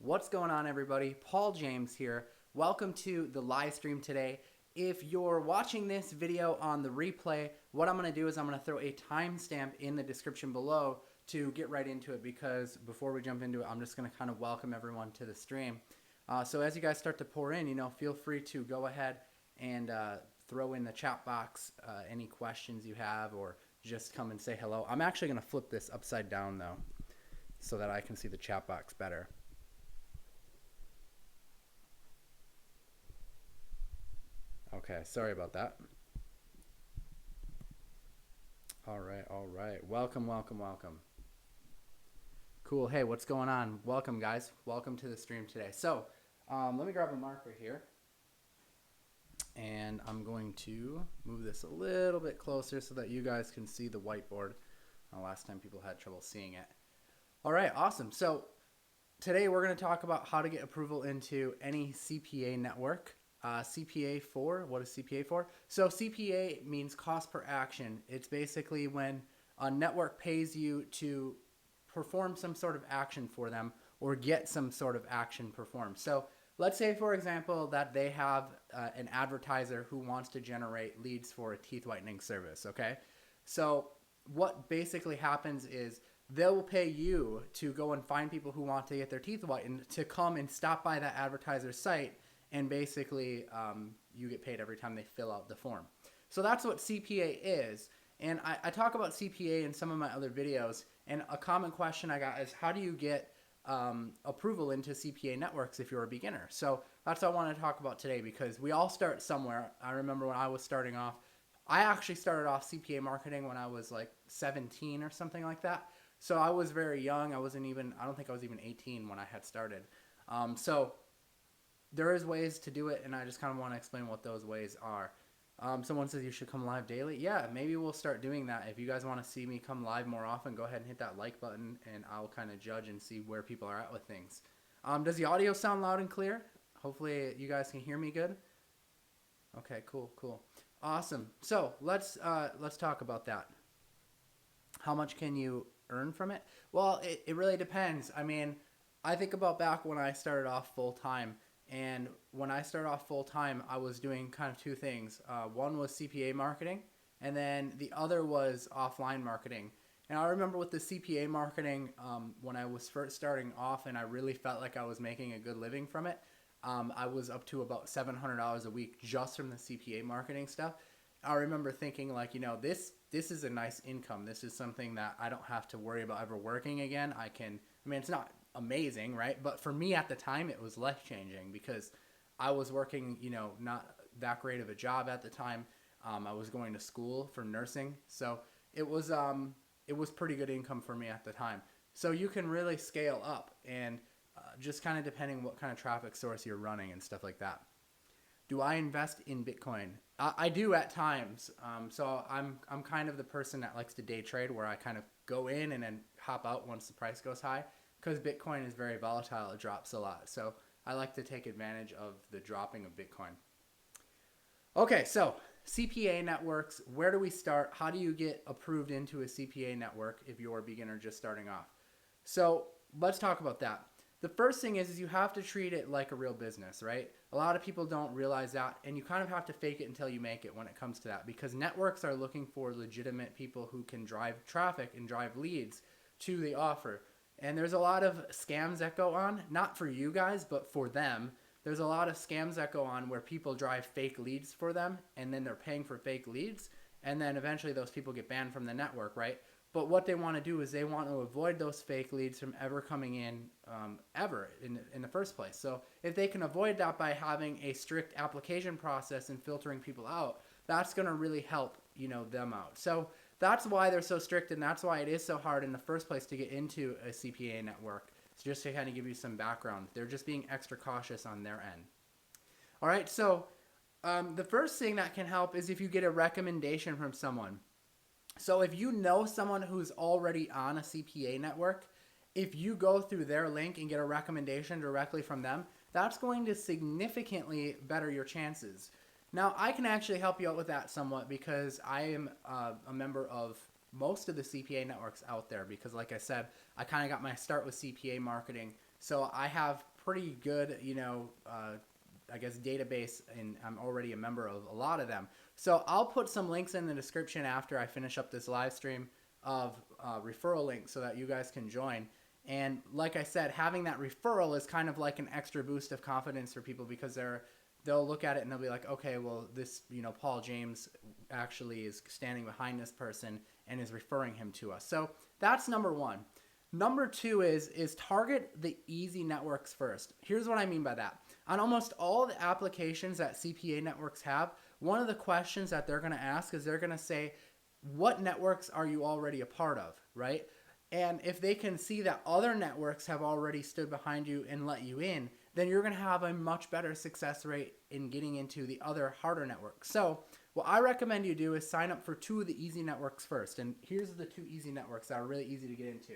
What's going on, everybody? Paul James here. Welcome to the live stream today. If you're watching this video on the replay, what I'm going to do is I'm going to throw a timestamp in the description below to get right into it, because before we jump into it, I'm just going to kind of welcome everyone to the stream. So as you guys start to pour in, feel free to go ahead and throw in the chat box any questions you have, or just come and say hello. I'm actually going to flip this upside down though, so that I can see the chat box better. Okay, sorry about that. All right. Welcome. Cool. Hey, what's going on? Welcome, guys. Welcome to the stream today. So, let me grab a marker here. And I'm going to move this a little bit closer so that you guys can see the whiteboard. Last time people had trouble seeing it. All right, awesome. So, today we're going to talk about how to get approval into any CPA network. CPA for, what is CPA for? So CPA means cost per action. It's basically when a network pays you to perform some sort of action for them or get some sort of action performed. So let's say, for example, that they have an advertiser who wants to generate leads for a teeth whitening service, okay? So what basically happens is they'll pay you to go and find people who want to get their teeth whitened to come and stop by that advertiser's site, and basically you get paid every time they fill out the form. So that's what CPA is. And I talk about CPA in some of my other videos, and a common question I got is, how do you get approval into CPA networks if you're a beginner? So that's what I want to talk about today, because we all start somewhere. I remember when I was starting off, I actually started off CPA marketing when I was like 17 or something like that. So I was very young. I don't think I was even 18 when I had started. So there is ways to do it, and I just kind of want to explain what those ways are. Someone says you should come live daily. Yeah, maybe we'll start doing that. If you guys want to see me come live more often, go ahead and hit that like button, and I'll kind of judge and see where people are at with things. Does the audio sound loud and clear? Hopefully you guys can hear me good. Okay, cool. Awesome. So let's talk about that. How much can you earn from it? Well, it really depends. I mean, I think about back when I started off full time. And when I started off full time, I was doing kind of two things. One was CPA marketing, and then the other was offline marketing. And I remember with the CPA marketing, when I was first starting off and I really felt like I was making a good living from it, I was up to about $700 a week just from the CPA marketing stuff. I remember thinking, like, this is a nice income. This is something that I don't have to worry about ever working again. It's not amazing, right? But for me at the time, it was life-changing, because I was working, not that great of a job at the time. I was going to school for nursing, so it was pretty good income for me at the time. So you can really scale up, and just kind of depending what kind of traffic source you're running and stuff like that. Do I invest in Bitcoin? I do at times. So I'm kind of the person that likes to day trade, where I kind of go in and then hop out once the price goes high, because Bitcoin is very volatile. It drops a lot. So I like to take advantage of the dropping of Bitcoin. Okay, so CPA networks, where do we start? How do you get approved into a CPA network if you're a beginner just starting off? So let's talk about that. The first thing is you have to treat it like a real business, right? A lot of people don't realize that, and you kind of have to fake it until you make it when it comes to that, because networks are looking for legitimate people who can drive traffic and drive leads to the offer. And there's a lot of scams that go on, not for you guys, but for them. There's a lot of scams that go on where people drive fake leads for them, and then they're paying for fake leads, and then eventually those people get banned from the network, right? But what they want to do is they want to avoid those fake leads from ever coming in ever in the first place. So if they can avoid that by having a strict application process and filtering people out, that's going to really help, them out. So that's why they're so strict, and that's why it is so hard in the first place to get into a CPA network. So just to kind of give you some background, they're just being extra cautious on their end. All right, so the first thing that can help is if you get a recommendation from someone. So if you know someone who's already on a CPA network, if you go through their link and get a recommendation directly from them, that's going to significantly better your chances. Now, I can actually help you out with that somewhat, because I am a member of most of the CPA networks out there, because like I said, I kind of got my start with CPA marketing So I have pretty good, I guess database, and I'm already a member of a lot of them. So I'll put some links in the description after I finish up this live stream of referral links so that you guys can join. And like I said, having that referral is kind of like an extra boost of confidence for people because they'll look at it and they'll be like, okay, well, this, Paul James actually is standing behind this person and is referring him to us. So that's number one. Number two is target the easy networks first. Here's what I mean by that. On almost all the applications that CPA networks have, one of the questions that they're going to ask is they're going to say, what networks are you already a part of, right? And if they can see that other networks have already stood behind you and let you in, then you're going to have a much better success rate in getting into the other harder networks. So what I recommend you do is sign up for 2 of the easy networks first. And here's the 2 easy networks that are really easy to get into.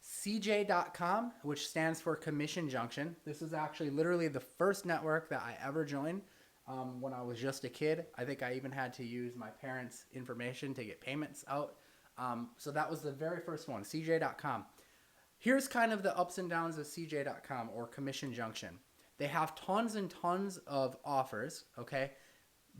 CJ.com, which stands for Commission Junction. This is actually literally the first network that I ever joined when I was just a kid. I think I even had to use my parents' information to get payments out. So that was the very first one, CJ.com. Here's kind of the ups and downs of CJ.com or Commission Junction. They have tons and tons of offers, okay?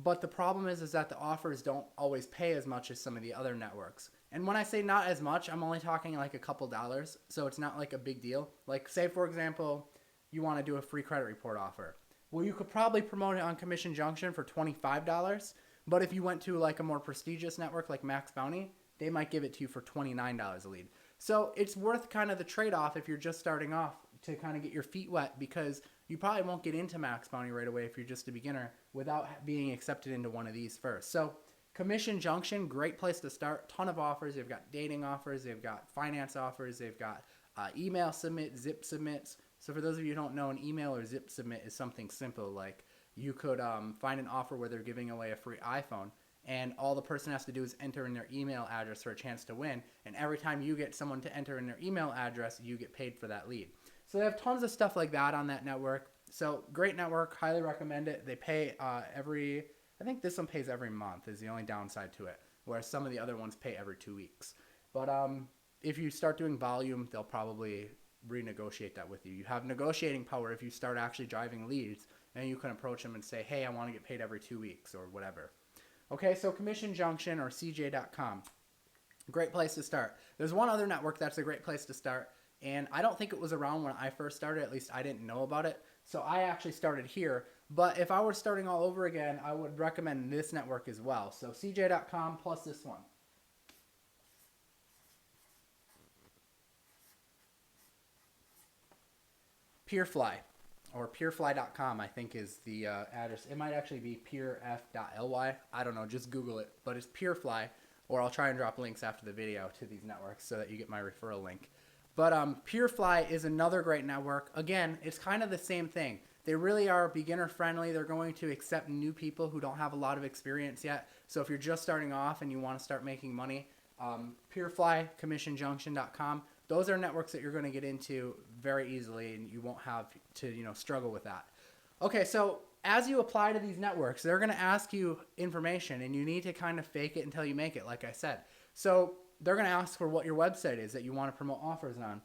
But the problem is that the offers don't always pay as much as some of the other networks. And when I say not as much, I'm only talking like a couple dollars. So it's not like a big deal. Like say, for example, you want to do a free credit report offer. Well, you could probably promote it on Commission Junction for $25. But if you went to like a more prestigious network like Max Bounty, they might give it to you for $29 a lead. So it's worth kind of the trade-off if you're just starting off to kind of get your feet wet, because you probably won't get into Max Bounty right away if you're just a beginner without being accepted into one of these first. So Commission Junction, great place to start. Ton of offers. They've got dating offers. They've got finance offers. They've got email submit, zip submits. So for those of you who don't know, an email or zip submit is something simple. Like you could find an offer where they're giving away a free iPhone, and all the person has to do is enter in their email address for a chance to win. And every time you get someone to enter in their email address, you get paid for that lead. So they have tons of stuff like that on that network. So great network, highly recommend it. They pay I think this one pays every month is the only downside to it, whereas some of the other ones pay every 2 weeks. But if you start doing volume, they'll probably renegotiate that with you. You have negotiating power if you start actually driving leads, and you can approach them and say, hey, I want to get paid every 2 weeks or whatever. Okay, so Commission Junction or CJ.com, great place to start. There's one other network that's a great place to start, and I don't think it was around when I first started. At least I didn't know about it. So I actually started here. But if I were starting all over again, I would recommend this network as well. So CJ.com plus this one. Peerfly, or peerfly.com, I think is the address. It might actually be peerf.ly. I don't know, just Google it. But it's Peerfly, or I'll try and drop links after the video to these networks so that you get my referral link. But Peerfly is another great network. Again, it's kind of the same thing. They really are beginner friendly. They're going to accept new people who don't have a lot of experience yet. So if you're just starting off and you want to start making money, Peerfly, commissionjunction.com, those are networks that you're going to get into very easily, and you won't have to struggle with that. Okay, so as you apply to these networks, they're going to ask you information, and you need to kind of fake it until you make it, like I said. So they're going to ask for what your website is that you want to promote offers on.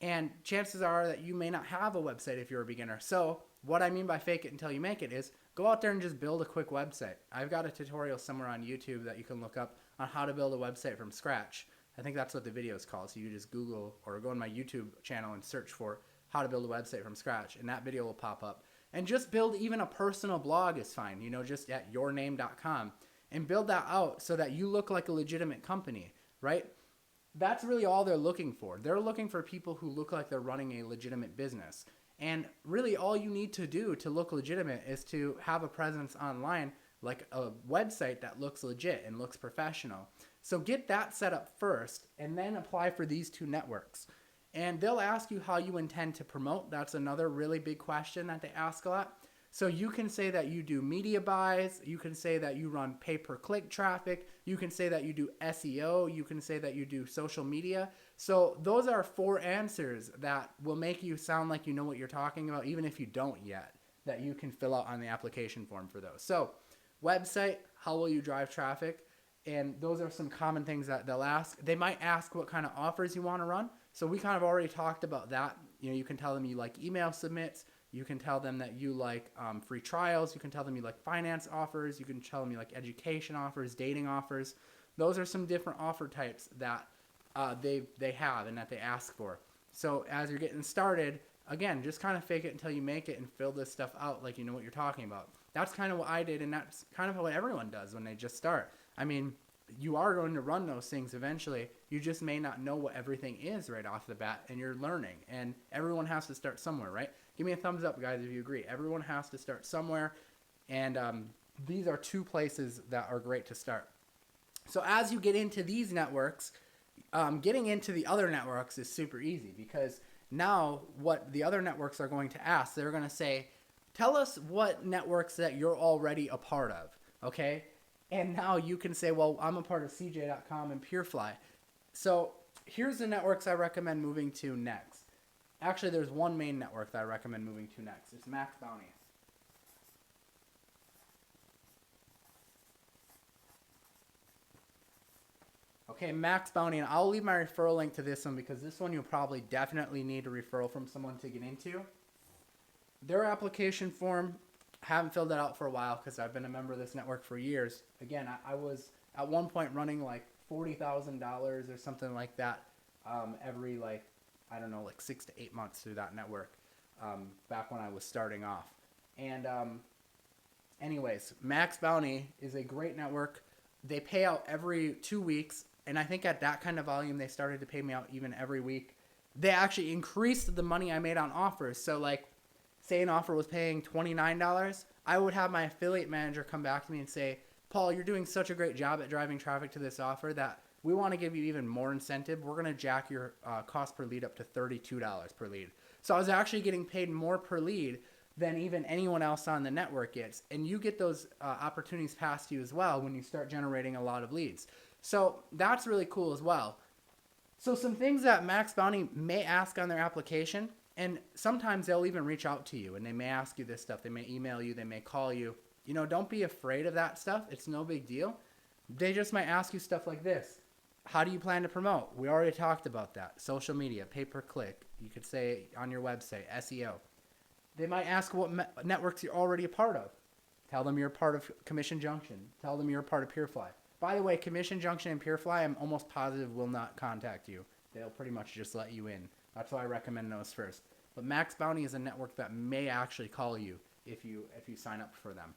And chances are that you may not have a website if you're a beginner. So what I mean by fake it until you make it is go out there and just build a quick website. I've got a tutorial somewhere on YouTube that you can look up on how to build a website from scratch. I think that's what the video is called. So you just Google or go on my YouTube channel and search for how to build a website from scratch, and that video will pop up. And just build even a personal blog is fine, just at yourname.com, and build that out so that you look like a legitimate company, right? That's really all they're looking for. They're looking for people who look like they're running a legitimate business. And really all you need to do to look legitimate is to have a presence online, like a website that looks legit and looks professional. So get that set up first, and then apply for these 2 networks. And they'll ask you how you intend to promote. That's another really big question that they ask a lot. So you can say that you do media buys. You can say that you run pay-per-click traffic. You can say that you do SEO. You can say that you do social media. So those are 4 answers that will make you sound like you know what you're talking about, even if you don't yet, that you can fill out on the application form for those. So website, how will you drive traffic? And those are some common things that they'll ask. They might ask what kind of offers you want to run. So we kind of already talked about that. You can tell them you like email submits. You can tell them that you like free trials. You can tell them you like finance offers. You can tell them you like education offers, dating offers. Those are some different offer types that they have and that they ask for. So as you're getting started, again, just kind of fake it until you make it and fill this stuff out like you know what you're talking about. That's kind of what I did, and that's kind of what everyone does when they just start. I mean, you are going to run those things eventually. You just may not know what everything is right off the bat, and you're learning. And everyone has to start somewhere, right? Give me a thumbs up, guys, if you agree. Everyone has to start somewhere, and these are two places that are great to start. So as you get into these networks, getting into the other networks is super easy, because now what the other networks are going to ask, they're going to say, tell us what networks that you're already a part of, okay? And now you can say, well, I'm a part of CJ.com and PureFly. So here's the networks I recommend moving to next. Actually, there's one main network that I recommend moving to next. It's Max Bounty. Okay, Max Bounty, and I'll leave my referral link to this one, because this one you'll probably definitely need a referral from someone to get into. Their application form, haven't filled that out for a while because I've been a member of this network for years. Again, I was at one point running like $40,000 or something like that every like 6 to 8 months through that network back when I was starting off. And anyways, Max Bounty is a great network. They pay out every 2 weeks, and I think at that kind of volume they started to pay me out even every week. They actually increased the money I made on offers. So like, say an offer was paying $29, I would have my affiliate manager come back to me and say, Paul, you're doing such a great job at driving traffic to this offer that we want to give you even more incentive. We're going to jack your cost per lead up to $32 per lead. So I was actually getting paid more per lead than even anyone else on the network gets. And you get those opportunities passed to you as well when you start generating a lot of leads. So that's really cool as well. So some things that Max Bounty may ask on their application, and sometimes they'll even reach out to you and they may ask you this stuff. They may email you, they may call you. Don't be afraid of that stuff. It's no big deal. They just might ask you stuff like this. How do you plan to promote? We already talked about that. Social media, pay-per-click. You could say on your website, SEO. They might ask what networks you're already a part of. Tell them you're a part of Commission Junction. Tell them you're a part of PureFly. By the way, Commission Junction and PureFly, I'm almost positive will not contact you. They'll pretty much just let you in. That's why I recommend those first. But Max Bounty is a network that may actually call you if you sign up for them.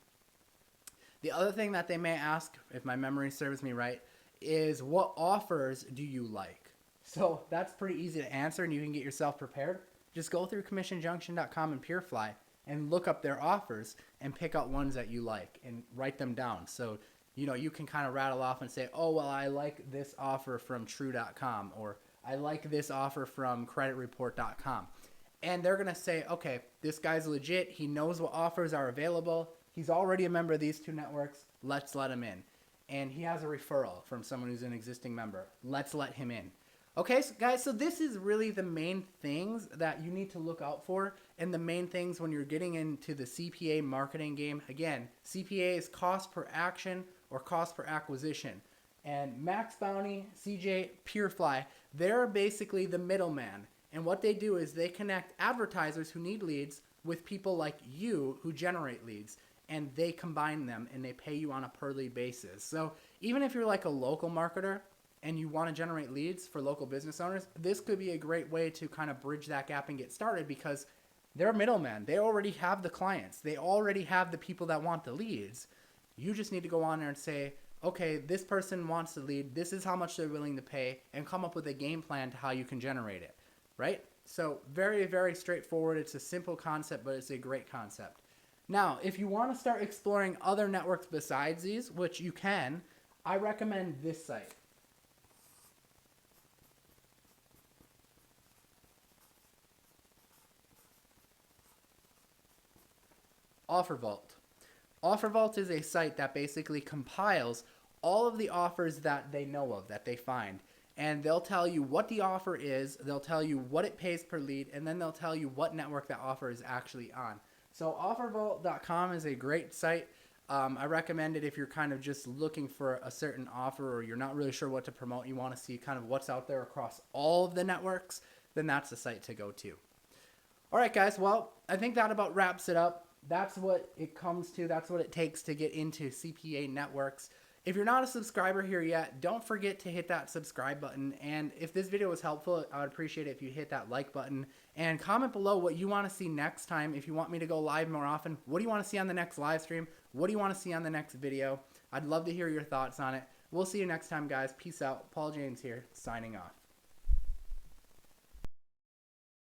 The other thing that they may ask, if my memory serves me right, is what offers do you like? So that's pretty easy to answer, and you can get yourself prepared. Just go through commissionjunction.com and PureFly and look up their offers and pick out ones that you like and write them down. So you can kind of rattle off and say, oh, well, I like this offer from true.com, or I like this offer from creditreport.com. And they're going to say, okay, this guy's legit. He knows what offers are available. He's already a member of these two networks. Let's let him in. And he has a referral from someone who's an existing member. Let's let him in. Okay, so guys, so this is really the main things that you need to look out for, and the main things when you're getting into the CPA marketing game. Again, CPA is cost per action or cost per acquisition. And Max Bounty, CJ, PureFly, they're basically the middleman. And what they do is they connect advertisers who need leads with people like you who generate leads, and they combine them and they pay you on a per lead basis. So even if you're like a local marketer and you want to generate leads for local business owners, this could be a great way to kind of bridge that gap and get started, because they're middlemen. They already have the clients. They already have the people that want the leads. You just need to go on there and say, okay, this person wants the lead. This is how much they're willing to pay, and come up with a game plan to how you can generate it, right? So very, very straightforward. It's a simple concept, but it's a great concept. Now, if you want to start exploring other networks besides these, which you can, I recommend this site. OfferVault. OfferVault is a site that basically compiles all of the offers that they know of, that they find. And they'll tell you what the offer is, they'll tell you what it pays per lead, and then they'll tell you what network that offer is actually on. So offervault.com is a great site. I recommend it if you're kind of just looking for a certain offer or you're not really sure what to promote. You want to see kind of what's out there across all of the networks, then that's the site to go to. All right, guys. Well, I think that about wraps it up. That's what it comes to. That's what it takes to get into CPA networks. If you're not a subscriber here yet, don't forget to hit that subscribe button. And if this video was helpful, I would appreciate it if you hit that like button and comment below what you want to see next time. If you want me to go live more often, what do you want to see on the next live stream? What do you want to see on the next video? I'd love to hear your thoughts on it. We'll see you next time, guys. Peace out. Paul James here, signing off.